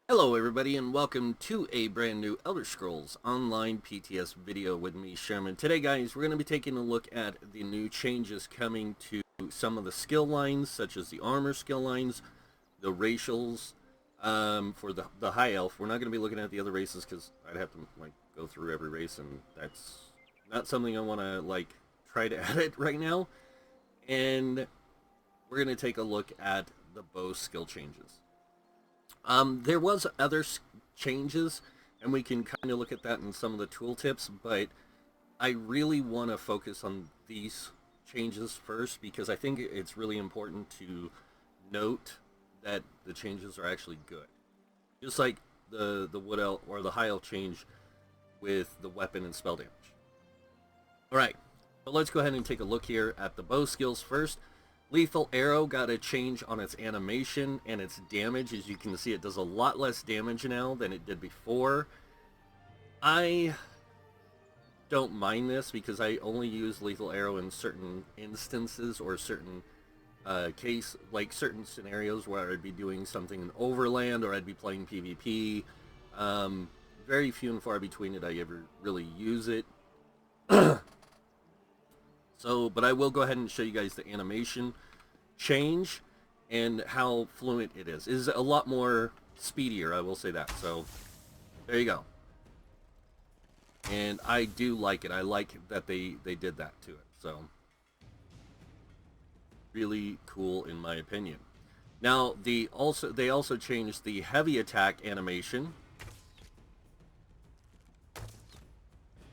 Hello everybody and welcome to a brand new Elder Scrolls Online PTS video with me, Sherman. Today guys, we're going to be taking a look at the new changes coming to some of the skill lines, such as the armor skill lines, the racials, for the high elf. We're not going to be looking at the other races because I'd have to go through every race, and that's not something I want to try to edit right now. And we're going to take a look at the bow skill changes. There was other changes, and we can kind of look at that in some of the tooltips, but I really want to focus on these changes first because I think it's really important to note that the changes are actually good. Just like the wood elf or the high elf change with the weapon and spell damage. Alright, but let's go ahead and take a look here at the bow skills first. Lethal Arrow got a change on its animation and its damage. As you can see, it does a lot less damage now than it did before. I don't mind this because I only use Lethal Arrow in certain instances or certain certain scenarios where I'd be doing something in Overland or I'd be playing PvP. Very few and far between did I ever really use it. But I will go ahead and show you guys the animation change and how fluent it is. It is a lot more speedier, I will say that. So, there you go. And I do like it. I like that they did that to it. So, really cool in my opinion. Now, they also changed the heavy attack animation.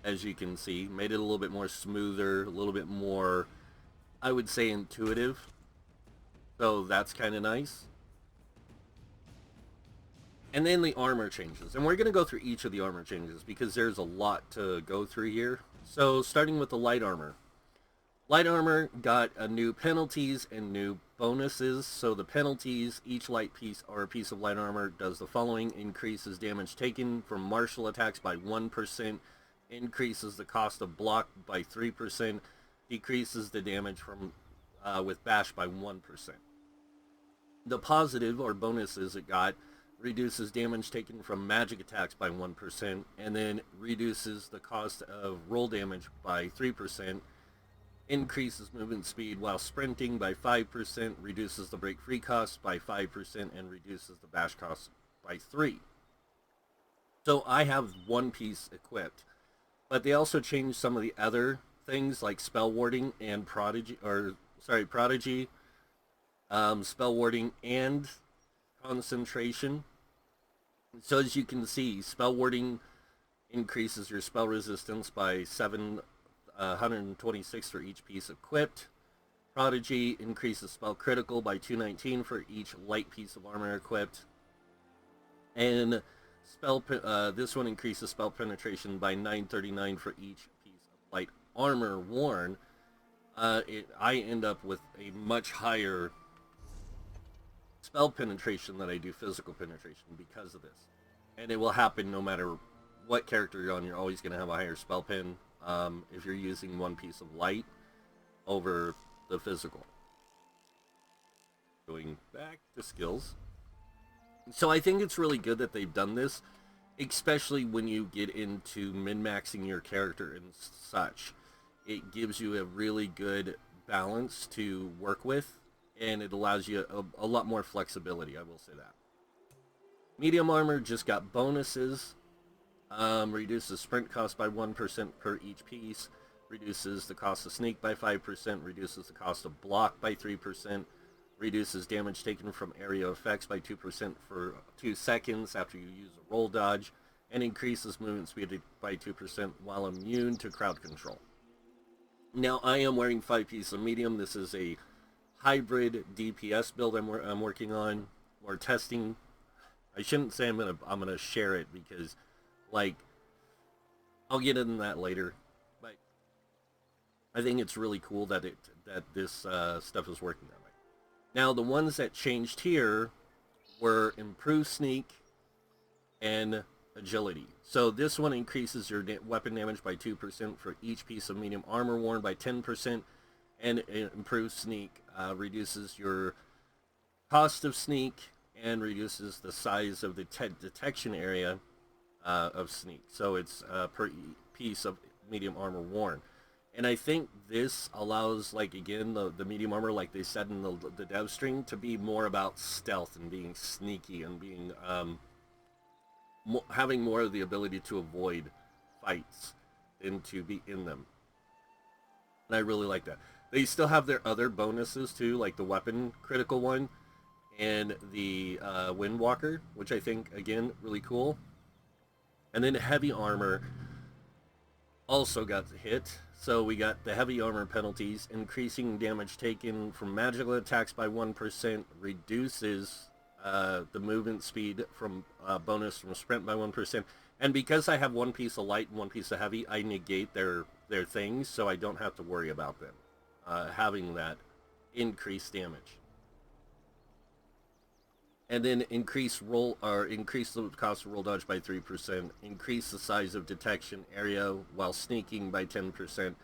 As you can see, made it a little bit more smoother, a little bit more, I would say, intuitive. So that's kind of nice. And then the armor changes. And we're going to go through each of the armor changes because there's a lot to go through here. So starting with the light armor. Light armor got new penalties and new bonuses. So the penalties, each light piece or a piece of light armor does the following: increases damage taken from martial attacks by 1%, increases the cost of block by 3%, decreases the damage from with bash by 1%. The positive or bonuses it got: reduces damage taken from magic attacks by 1%, and then reduces the cost of roll damage by 3%, increases movement speed while sprinting by 5%, reduces the break free cost by 5%, and reduces the bash cost by 3%. So I have one piece equipped. But they also changed some of the other things like spell warding and prodigy, spell warding and concentration. So as you can see, spell warding increases your spell resistance by 726 for each piece equipped. Prodigy increases spell critical by 219 for each light piece of armor equipped. And this one increases spell penetration by 939 for each piece of light armor worn. I end up with a much higher spell penetration than I do physical penetration because of this. And it will happen no matter what character you're on. You're always going to have a higher spell pen if you're using one piece of light over the physical. Going back to skills. So I think it's really good that they've done this, especially when you get into min-maxing your character and such. It gives you a really good balance to work with, and it allows you a lot more flexibility, I will say that. Medium armor just got bonuses. Reduces sprint cost by 1% per each piece, reduces the cost of sneak by 5%, reduces the cost of block by 3%, reduces damage taken from area effects by 2% for 2 seconds after you use a roll dodge, and increases movement speed by 2% while immune to crowd control. Now, I am wearing 5 pieces of medium. This is a hybrid DPS build I'm working on, or testing. I shouldn't say I'm gonna share it because, I'll get into that later. But I think it's really cool that this stuff is working that way. Now, the ones that changed here were improved sneak and agility. So this one increases your weapon damage by 2% for each piece of medium armor worn by 10%, and improved sneak reduces your cost of sneak and reduces the size of the detection area of sneak. So it's per piece of medium armor worn. And I think this allows, like, again, the medium armor, like they said in the dev string, to be more about stealth and being sneaky and being having more of the ability to avoid fights than to be in them. And I really like that. They still have their other bonuses too, like the weapon critical one and the Windwalker, which I think, again, really cool. And then heavy armor also got hit. So we got the heavy armor penalties, increasing damage taken from magical attacks by 1%, reduces the movement speed from bonus from sprint by 1%. And because I have one piece of light and one piece of heavy, I negate their things, so I don't have to worry about them having that increased damage. And then increase the cost of roll dodge by 3%, increase the size of detection area while sneaking by 10%.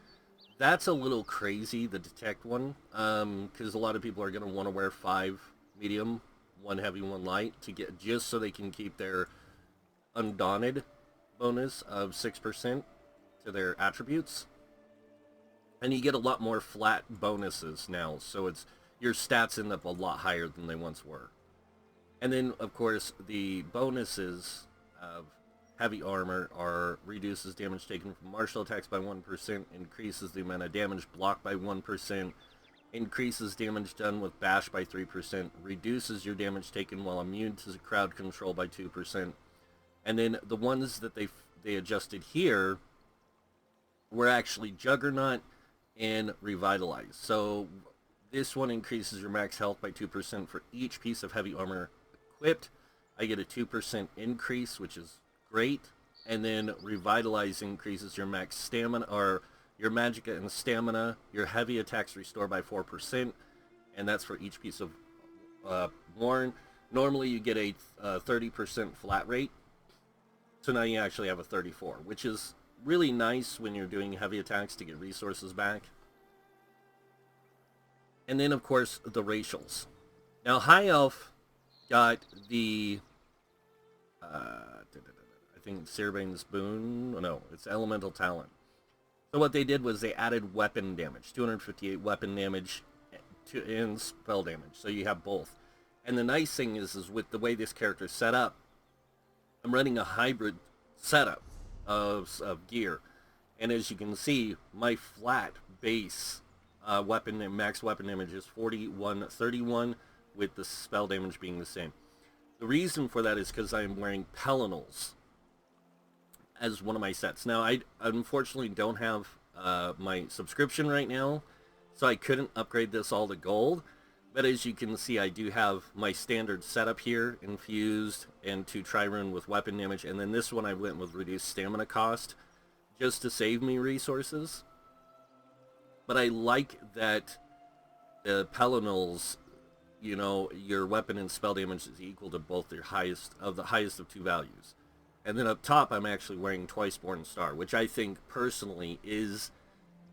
That's a little crazy, the detect one, because a lot of people are going to want to wear 5 medium, 1 heavy, 1 light, to get, just so they can keep their undaunted bonus of 6% to their attributes. And you get a lot more flat bonuses now, so it's your stats end up a lot higher than they once were. And then, of course, the bonuses of heavy armor are reduces damage taken from martial attacks by 1%, increases the amount of damage blocked by 1%, increases damage done with bash by 3%, reduces your damage taken while immune to crowd control by 2%. And then the ones that they adjusted here were actually Juggernaut and Revitalize. So this one increases your max health by 2% for each piece of heavy armor equipped. I get a 2% increase, which is great. And then Revitalize increases your max stamina, or your Magicka and stamina. Your heavy attacks restore by 4%, and that's for each piece of worn. Normally you get a 30% flat rate, so now you actually have a 34, which is really nice when you're doing heavy attacks to get resources back. And then, of course, the racials. Now, High Elf got the, I think it's Searbane's Boon. Oh, no, it's Elemental Talent. So what they did was they added weapon damage, 258 weapon damage and spell damage. So you have both. And the nice thing is with the way this character is set up, I'm running a hybrid setup of gear. And as you can see, my flat base weapon and max weapon damage is 4131, with the spell damage being the same. The reason for that is because I am wearing Pelinals as one of my sets. Now, I unfortunately don't have my subscription right now, so I couldn't upgrade this all to gold. But as you can see, I do have my standard setup here, infused, and 2 Trirune with weapon damage. And then this one I went with reduced stamina cost, just to save me resources. But I like that the Pelinals, you know, your weapon and spell damage is equal to both their highest of 2 values. And then up top, I'm actually wearing Twiceborn Star, which I think personally is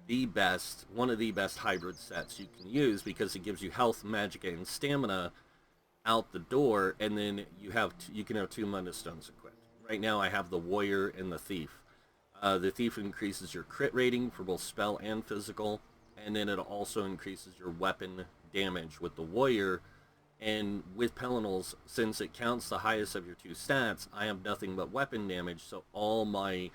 the best, one of the best hybrid sets you can use, because it gives you health, Magicka, and stamina out the door, and then you can have 2 Mana Stones equipped. Right now, I have the Warrior and the Thief. The Thief increases your crit rating for both spell and physical, and then it also increases your weapon damage with the Warrior. And with Pelinals, since it counts the highest of your 2 stats, I have nothing but weapon damage, so all my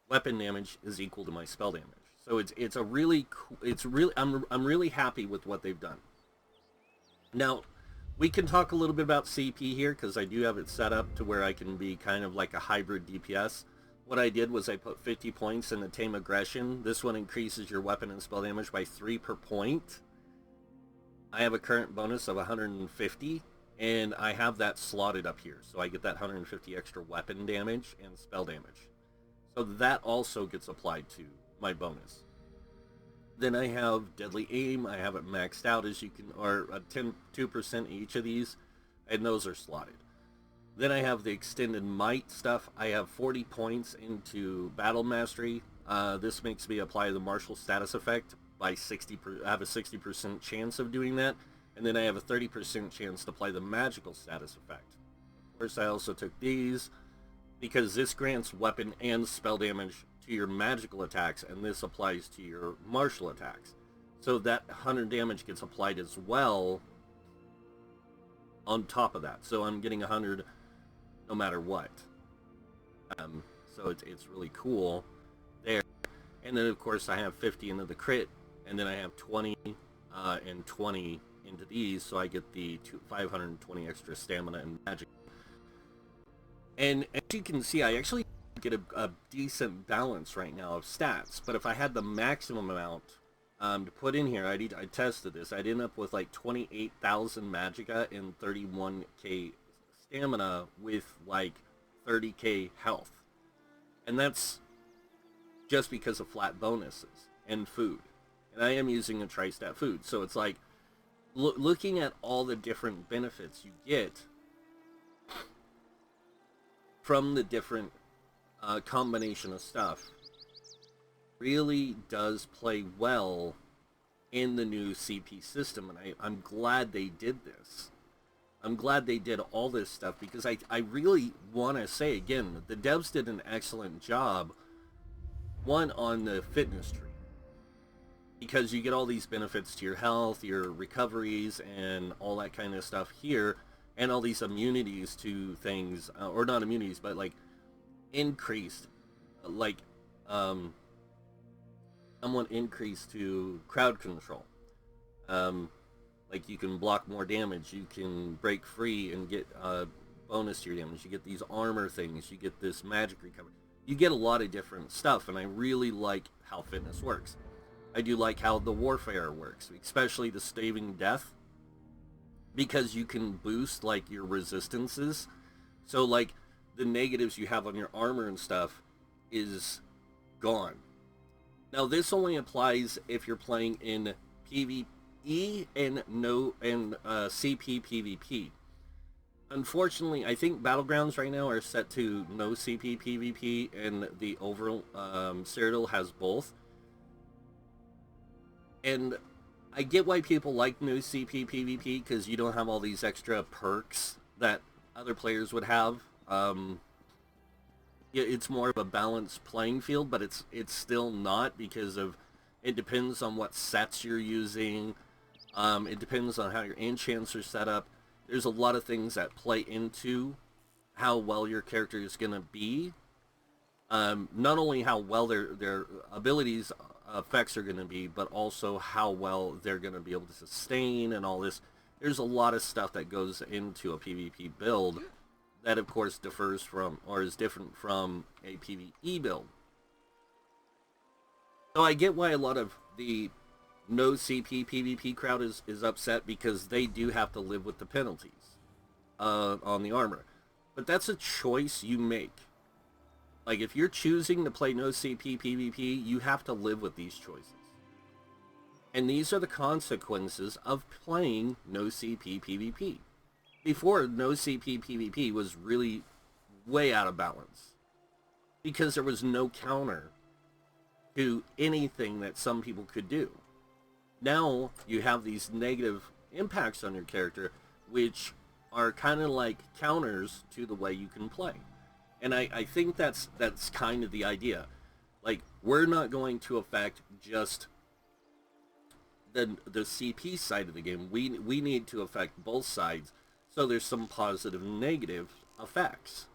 weapon damage is equal to my spell damage. So it's a really cool, I'm really happy with what they've done. Now, we can talk a little bit about CP here, because I do have it set up to where I can be kind of like a hybrid DPS. What I did was I put 50 points in the Tame Aggression. This one increases your weapon and spell damage by 3 per point. I have a current bonus of 150, and I have that slotted up here. So I get that 150 extra weapon damage and spell damage. So that also gets applied to my bonus. Then I have Deadly Aim. I have it maxed out, as you can, or 2% each of these, and those are slotted. Then I have the Extended Might stuff. I have 40 points into Battle Mastery. This makes me apply the martial status effect by 60%. I have a 60% chance of doing that, and then I have a 30% chance to apply the magical status effect. Of course, I also took these because this grants weapon and spell damage to your magical attacks, and this applies to your martial attacks. So that 100 damage gets applied as well on top of that. So I'm getting 100 no matter what. So it's really cool there. And then, of course, I have 50 into the crit, and then I have 20 and 20 into these, so I get the 520 extra stamina and magic. And as you can see, I actually get a decent balance right now of stats, but if I had the maximum amount to put in here, I tested this, I'd end up with like 28,000 Magicka and 31k stamina with like 30k health. And that's just because of flat bonuses and food. And I am using a tri-stat food, so it's like looking at all the different benefits you get from the different combination of stuff really does play well in the new CP system, and I'm glad they did this. I'm glad they did all this stuff, because I really want to say again, the devs did an excellent job, one, on the fitness tree, because you get all these benefits to your health, your recoveries, and all that kind of stuff here, and all these immunities to things, or not immunities, but like increased, like somewhat increased to crowd control. Like you can block more damage, you can break free and get bonus to your damage, you get these armor things, you get this magic recovery. You get a lot of different stuff, and I really like how fitness works. I do like how the warfare works, especially the staving death, because you can boost like your resistances. So like the negatives you have on your armor and stuff is gone. Now this only applies if you're playing in PvE and CP PvP. Unfortunately, I think Battlegrounds right now are set to no CP PvP, and the overall Cyrodiil has both. And I get why people like no CP PvP, because you don't have all these extra perks that other players would have. It's more of a balanced playing field, but it's still not, because of it depends on what sets you're using. It depends on how your enchants are set up. There's a lot of things that play into how well your character is going to be. Not only how well their abilities effects are going to be, but also how well they're going to be able to sustain and all this. There's a lot of stuff that goes into a PvP build that, of course, differs from, or is different from, a PvE build. So I get why a lot of the no CP PvP crowd is upset, because they do have to live with the penalties on the armor. But that's a choice you make. Like, if you're choosing to play no CP PvP, you have to live with these choices. And these are the consequences of playing no CP PvP. Before, no CP PvP was really way out of balance, because there was no counter to anything that some people could do. Now you have these negative impacts on your character, which are kind of like counters to the way you can play. And I think that's kind of the idea. Like, we're not going to affect just the CP side of the game. We need to affect both sides, so there's some positive and negative effects.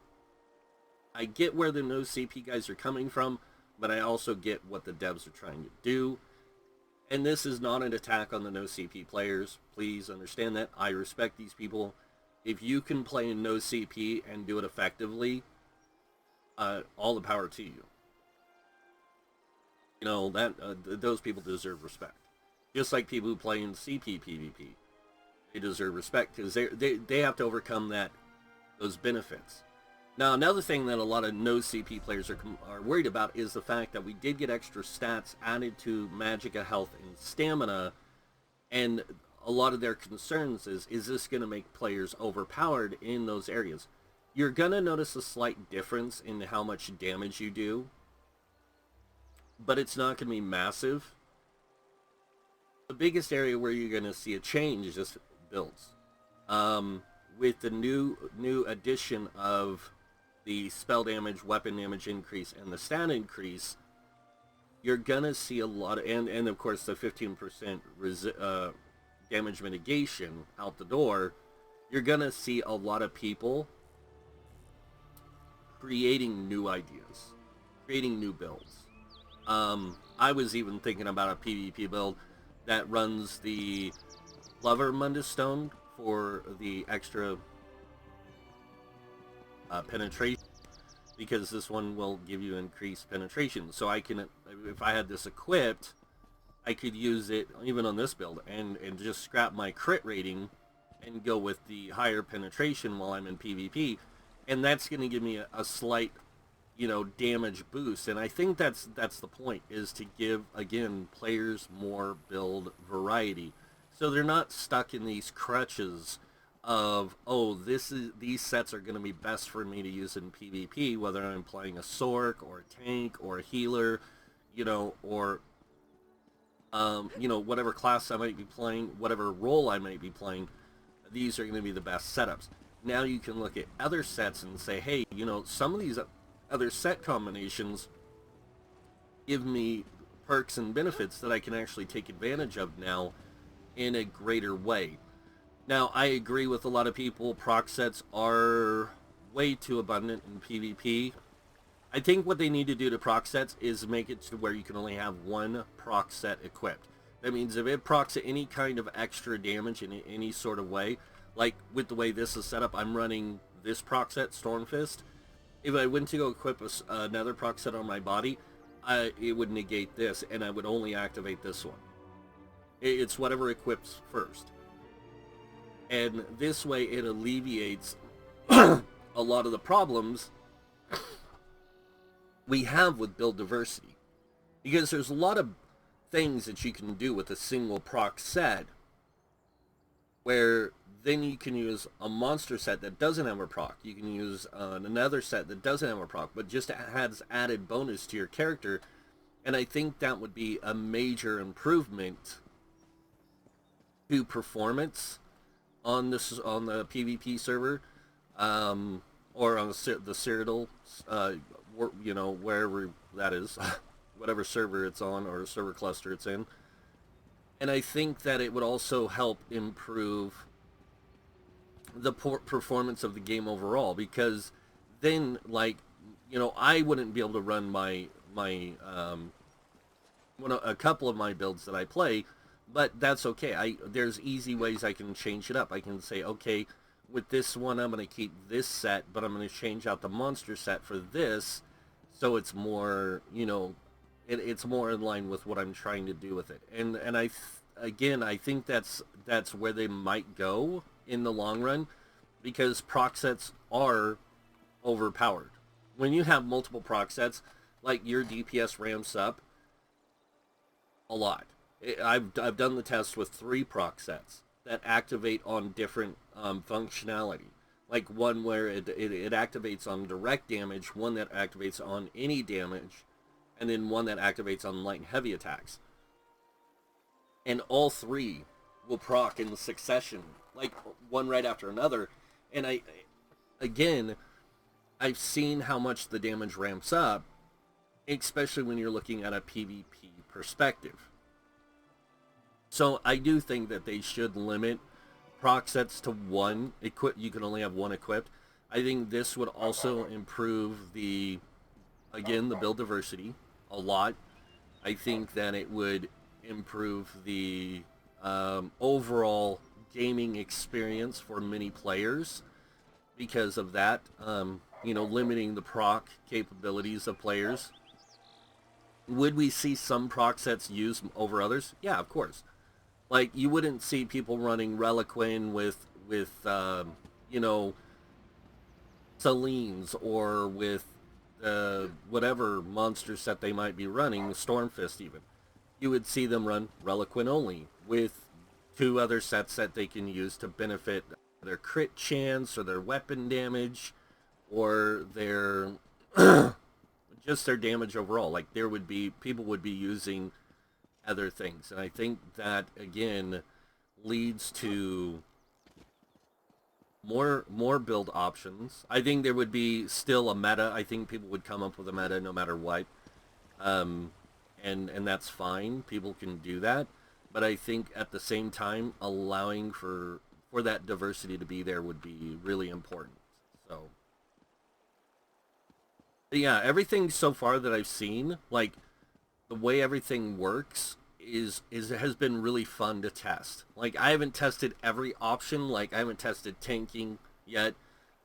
I get where the no CP guys are coming from, but I also get what the devs are trying to do. And this is not an attack on the no CP players. Please understand that. I respect these people. If you can play in no CP and do it effectively, all the power to you. You know, that those people deserve respect. Just like people who play in CP PvP. They deserve respect, because they have to overcome those benefits. Now, another thing that a lot of no CP players are worried about is the fact that we did get extra stats added to Magicka health and stamina, and a lot of their concerns is this going to make players overpowered in those areas? You're going to notice a slight difference in how much damage you do, but it's not going to be massive. The biggest area where you're going to see a change is just builds. With the new addition of the spell damage, weapon damage increase, and the stat increase, you're gonna see a lot of, and of course the 15% damage mitigation out the door. You're gonna see a lot of people creating new ideas, creating new builds. I was even thinking about a PvP build that runs the Lover Mundus Stone for the extra penetration, because this one will give you increased penetration. So I can, if I had this equipped, I could use it even on this build and just scrap my crit rating and go with the higher penetration while I'm in PvP, and that's going to give me a slight, damage boost. And I think that's the point, is to give, again, players more build variety, so they're not stuck in these crutches of, oh, these sets are going to be best for me to use in PvP, whether I'm playing a Sorc or a tank or a healer, or whatever class I might be playing, whatever role I might be playing. These are going to be the best setups. Now you can look at other sets and say, hey, some of these other set combinations give me perks and benefits that I can actually take advantage of now in a greater way. Now, I agree with a lot of people, proc sets are way too abundant in PvP. I think what they need to do to proc sets is make it to where you can only have one proc set equipped. That means if it procs any kind of extra damage in any sort of way, like with the way this is set up, I'm running this proc set, Stormfist. If I went to go equip another proc set on my body, it would negate this, and I would only activate this one. It's whatever equips first. And this way it alleviates a lot of the problems we have with build diversity. Because there's a lot of things that you can do with a single proc set, where then you can use a monster set that doesn't have a proc. You can use another set that doesn't have a proc, but just has added bonus to your character. And I think that would be a major improvement to performance on the PvP server, or on the Cyrodiil, wherever that is, whatever server it's on or server cluster it's in. And I think that it would also help improve the performance of the game overall, because then, I wouldn't be able to run my a couple of my builds that I play. But that's okay. There's easy ways I can change it up. I can say, okay, with this one I'm going to keep this set, but I'm going to change out the monster set for this, so it's more, it's more in line with what I'm trying to do with it. And I think that's where they might go in the long run, because proc sets are overpowered. When you have multiple proc sets, your DPS ramps up a lot. I've done the test with 3 proc sets that activate on different functionality. Like one where it activates on direct damage, one that activates on any damage, and then one that activates on light and heavy attacks. And all 3 will proc in succession, one right after another. And I've seen how much the damage ramps up, especially when you're looking at a PvP perspective. So I do think that they should limit proc sets to 1. You can only have 1 equipped. I think this would also improve the build diversity a lot. I think that it would improve the overall gaming experience for many players because of that. Limiting the proc capabilities of players. Would we see some proc sets used over others? Yeah, of course. You wouldn't see people running Reliquin with Selines, or with whatever monster set they might be running, Stormfist even. You would see them run Reliquin only, with 2 other sets that they can use to benefit their crit chance, or their weapon damage, or their just their damage overall. People would be using other things. And I think that, again, leads to more build options. I think there would be still a meta. I think people would come up with a meta no matter what. Um, and that's fine. People can do that. But I think at the same time, allowing for that diversity to be there would be really important. So, but yeah, everything so far that I've seen, like the way everything works is has been really fun to test. Like I haven't tested every option. Like I haven't tested tanking yet.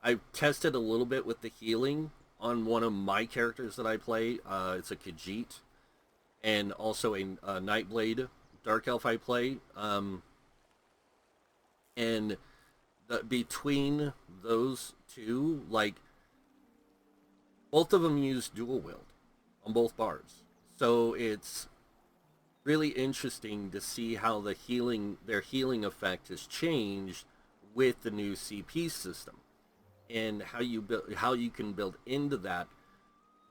I've tested a little bit with the healing on one of my characters that I play. It's a Khajiit, and also a Nightblade Dark Elf I play. And between those two, like both of them use dual wield on both bars, so it's really interesting to see how their healing effect has changed with the new CP system, and how you can build into that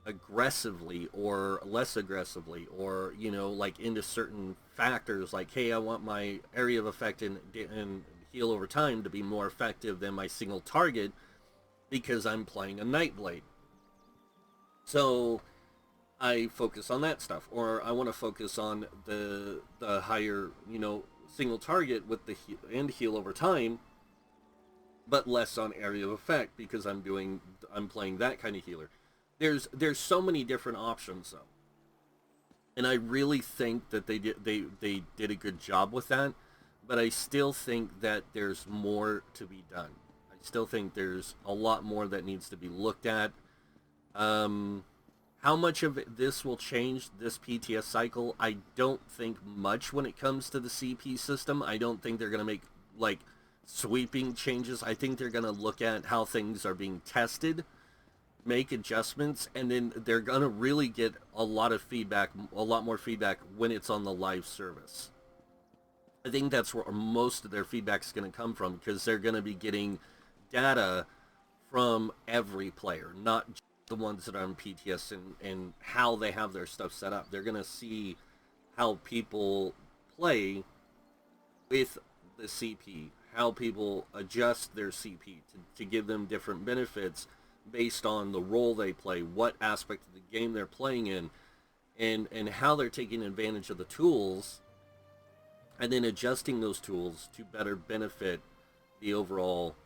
aggressively or less aggressively, or like into certain factors, like hey, I want my area of effect and heal over time to be more effective than my single target because I'm playing a Nightblade. So I focus on that stuff, or I want to focus on the higher, single target with the heal over time, but less on area of effect because I'm playing that kind of healer. There's so many different options though, and I really think that they did a good job with that, but I still think that there's more to be done. I still think there's a lot more that needs to be looked at. How much of this will change this PTS cycle? I don't think much when it comes to the CP system. I don't think they're going to make, like, sweeping changes. I think they're going to look at how things are being tested, make adjustments, and then they're going to really get a lot more feedback when it's on the live service. I think that's where most of their feedback is going to come from, because they're going to be getting data from every player, not just the ones that are on PTS and how they have their stuff set up. They're going to see how people play with the CP, how people adjust their CP to give them different benefits based on the role they play, what aspect of the game they're playing in, and how they're taking advantage of the tools, and then adjusting those tools to better benefit the overall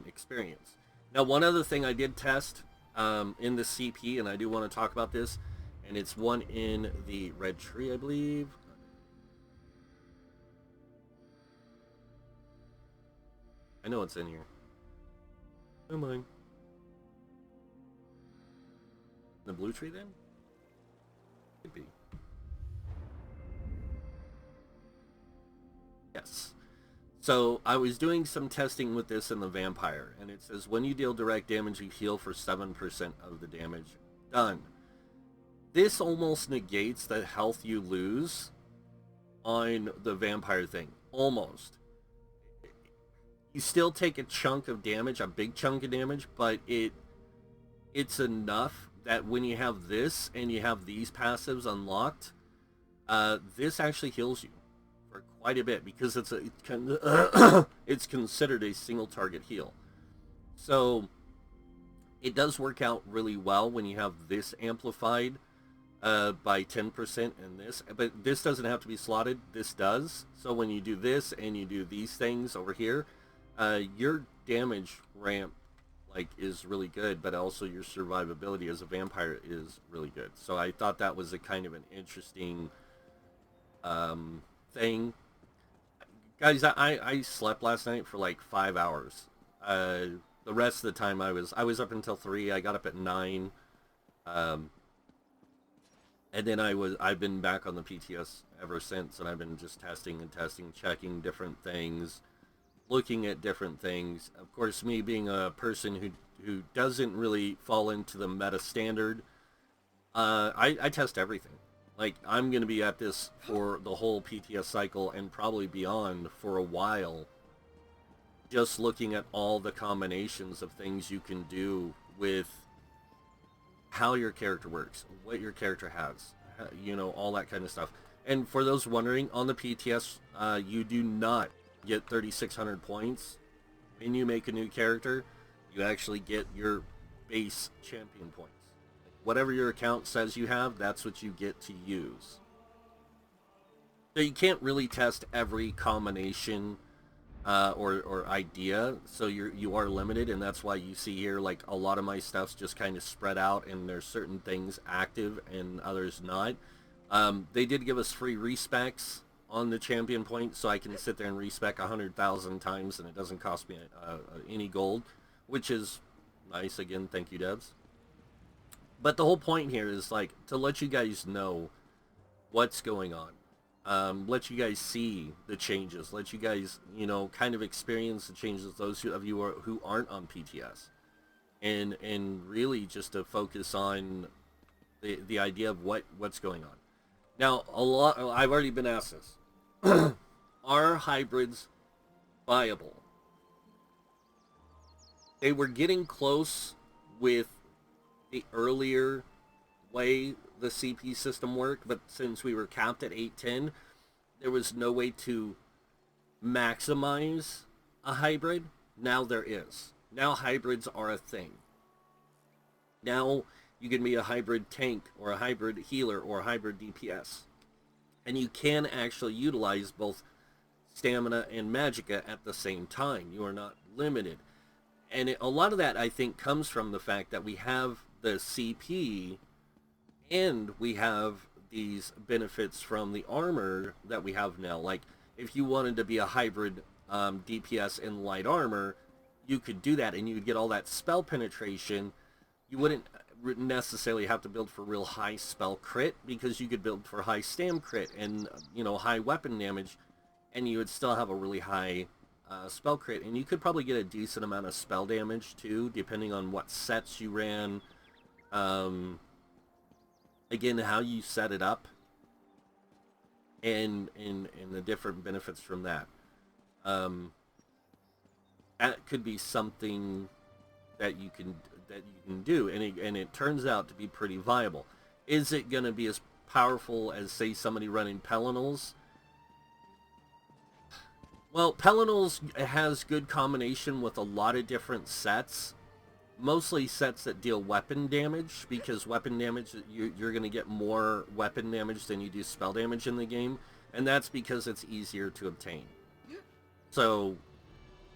experience. Now, one other thing I did test in the CP, and I do want to talk about this, and it's one in the red tree, I believe. I know it's in here. Never mind. The blue tree, then? Could be. Yes. So I was doing some testing with this in the vampire, and it says when you deal direct damage, you heal for 7% of the damage done. This almost negates the health you lose on the vampire thing. Almost. You still take a chunk of damage, a big chunk of damage, but it's enough that when you have this and you have these passives unlocked, this actually heals you for quite a bit, because it's considered a single target heal. So it does work out really well when you have this amplified by 10% in this, but this doesn't have to be slotted. This does. So when you do this and you do these things over here, your damage ramp is really good, but also your survivability as a vampire is really good. So I thought that was a kind of an interesting thing. Guys, I slept last night for like 5 hours. The rest of the time I was up until 3. I got up at 9. And then I've been back on the PTS ever since, and I've been just testing, checking different things, looking at different things. Of course, me being a person who doesn't really fall into the meta standard, I test everything. Like, I'm going to be at this for the whole PTS cycle and probably beyond for a while, just looking at all the combinations of things you can do with how your character works, what your character has, all that kind of stuff. And for those wondering, on the PTS, you do not get 3,600 points when you make a new character, you actually get your base champion points. Whatever your account says you have, that's what you get to use. So you can't really test every combination or idea, so you are limited, and that's why you see here like a lot of my stuff's just kind of spread out, and there's certain things active and others not. They did give us free respecs on the champion point, so I can sit there and respec 100,000 times, and it doesn't cost me any gold, which is nice. Again, thank you, devs. But the whole point here is like to let you guys know what's going on. Let you guys see the changes. Let you guys, you know, kind of experience the changes. Those of you who aren't on PTS, and really just to focus on the idea of what's going on. Now, I've already been asked this: are hybrids viable? They were getting close with the earlier way the CP system worked, but since we were capped at 810, there was no way to maximize a hybrid. Now there is. Now hybrids are a thing. Now you can be a hybrid tank or a hybrid healer or a hybrid DPS. And you can actually utilize both stamina and Magicka at the same time. You are not limited. And a lot of that, I think, comes from the fact that we have the CP and we have these benefits from the armor that we have now. Like, if you wanted to be a hybrid DPS in light armor, you could do that, and you would get all that spell penetration. You wouldn't necessarily have to build for real high spell crit, because you could build for high stam crit and, you know, high weapon damage, and you would still have a really high spell crit. And you could probably get a decent amount of spell damage, too, depending on what sets you ran. Again, how you set it up, and the different benefits from that. That could be something that you can do, and it turns out to be pretty viable. Is it going to be as powerful as, say, somebody running Pelinals? Well, Pelinals has good combination with a lot of different sets. Mostly sets that deal weapon damage, because weapon damage, you're going to get more weapon damage than you do spell damage in the game, and that's because it's easier to obtain. So,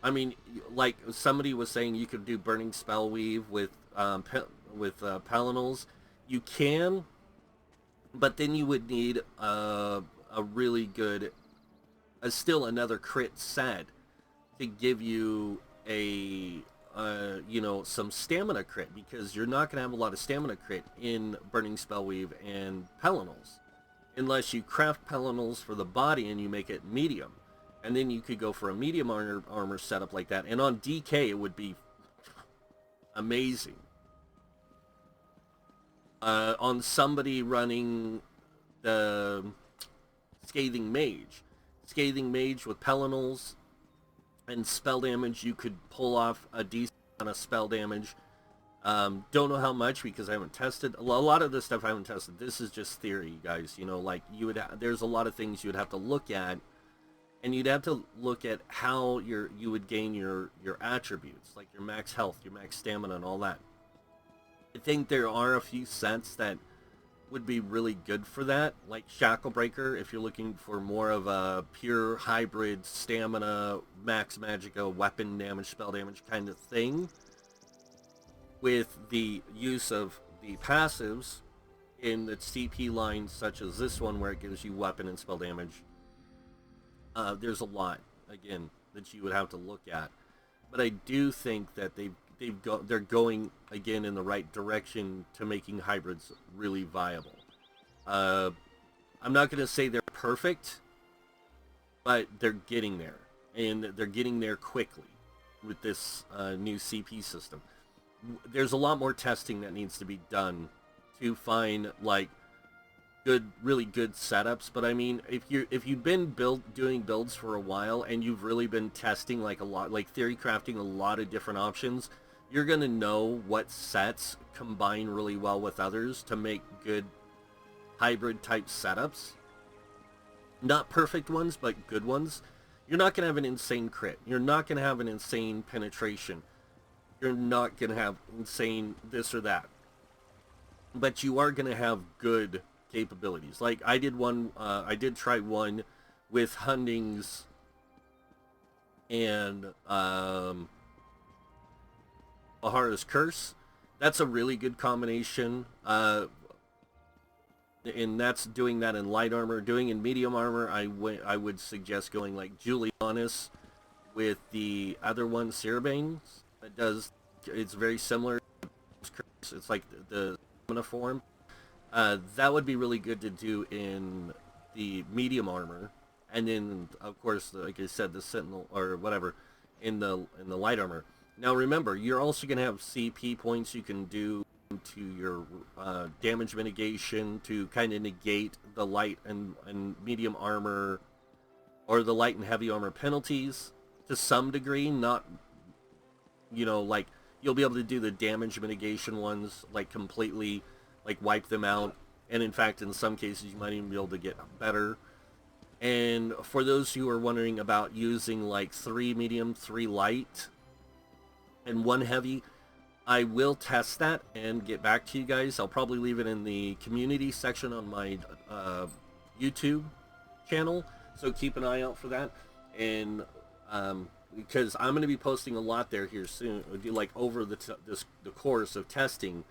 I mean, like somebody was saying, you could do Burning Spell Weave with Pelinals. You can, but then you would need a really good, still another crit set to give you a you know, some stamina crit, because you're not going to have a lot of stamina crit in Burning Spellweave and Pelinals, unless you craft Pelinals for the body and you make it medium, and then you could go for a medium armor setup like that, and on DK it would be amazing. On somebody running the Scathing Mage with Pelinals and spell damage, you could pull off a decent amount of spell damage. Don't know how much, because I haven't tested a lot of this stuff. I haven't tested. This is just theory, guys. You know, like there's a lot of things you would have to look at, and you'd have to look at how you would gain your attributes, like your max health, your max stamina, and all that. I think there are a few sets that would be really good for that, like Shacklebreaker, if you're looking for more of a pure hybrid stamina, max Magicka, weapon damage, spell damage kind of thing, with the use of the passives in the CP lines, such as this one where it gives you weapon and spell damage. There's a lot, again, that you would have to look at, but I do think that they're going again in the right direction to making hybrids really viable. I'm not going to say they're perfect, but they're getting there, and they're getting there quickly with this new CP system. There's a lot more testing that needs to be done to find like really good setups. But I mean, if you've been doing builds for a while, and you've really been testing like a lot, like theory crafting a lot of different options, you're going to know what sets combine really well with others to make good hybrid type setups. Not perfect ones, but good ones. You're not going to have an insane crit. You're not going to have an insane penetration. You're not going to have insane this or that. But you are going to have good capabilities. Like I did try one with Hunding's and Ahara's Curse. That's a really good combination. And that's doing that in light armor. Doing in medium armor, I would suggest going like Julianus with the other one, Cerebane's. It's very similar. It's like the stamina form. That would be really good to do in the medium armor, and then of course, like I said, the Sentinel or whatever in the light armor. Now remember, you're also going to have CP points you can do to your damage mitigation to kind of negate the light and medium armor, or the light and heavy armor penalties to some degree. Not, like you'll be able to do the damage mitigation ones like completely, like wipe them out, and in fact in some cases you might even be able to get better. And for those who are wondering about using like 3 medium, 3 light, and 1 heavy, I will test that and get back to you guys. I'll probably leave it in the community section on my YouTube channel, so keep an eye out for that. And because I'm going to be posting a lot there here soon, like over the course of testing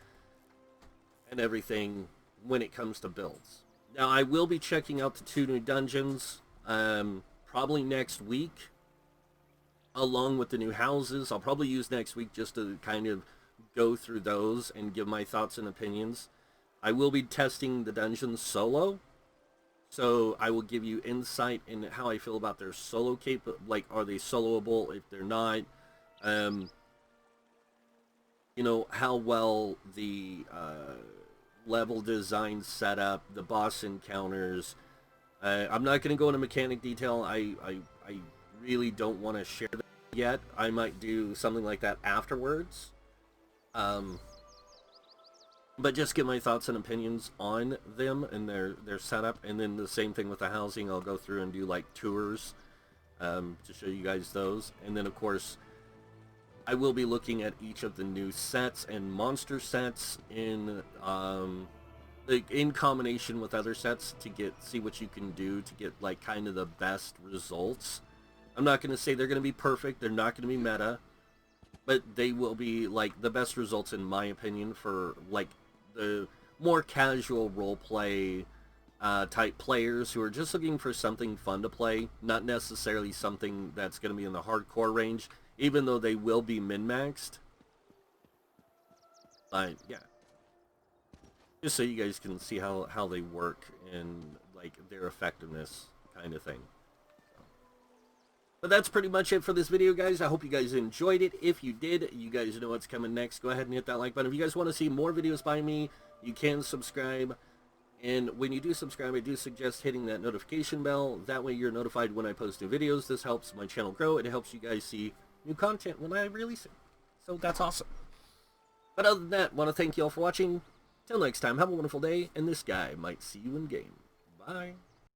and everything when it comes to builds. Now I will be checking out the 2 new dungeons probably next week, along with the new houses. I'll probably use next week just to kind of go through those and give my thoughts and opinions. I will be testing the dungeons solo, so I will give you insight in how I feel about their solo like, are they soloable? If they're not, how well the level design setup, the boss encounters. I'm not going to go into mechanic detail. I really don't want to share that yet. I might do something like that afterwards. But just give my thoughts and opinions on them and their setup. And then the same thing with the housing. I'll go through and do like tours to show you guys those. And then of course I will be looking at each of the new sets and monster sets in combination with other sets to see what you can do to get like kind of the best results. I'm not going to say they're going to be perfect. They're not going to be meta, but they will be like the best results in my opinion for like the more casual roleplay type players who are just looking for something fun to play, not necessarily something that's going to be in the hardcore range, even though they will be min-maxed. But yeah, just so you guys can see how they work and like their effectiveness kind of thing. But that's pretty much it for this video, guys. I hope you guys enjoyed it. If you did, you guys know what's coming next. Go ahead and hit that like button. If you guys want to see more videos by me, you can subscribe. And when you do subscribe, I do suggest hitting that notification bell. That way you're notified when I post new videos. This helps my channel grow. It helps you guys see new content when I release it. So that's awesome. But other than that, I want to thank you all for watching. Till next time, have a wonderful day, and this guy might see you in game. Bye.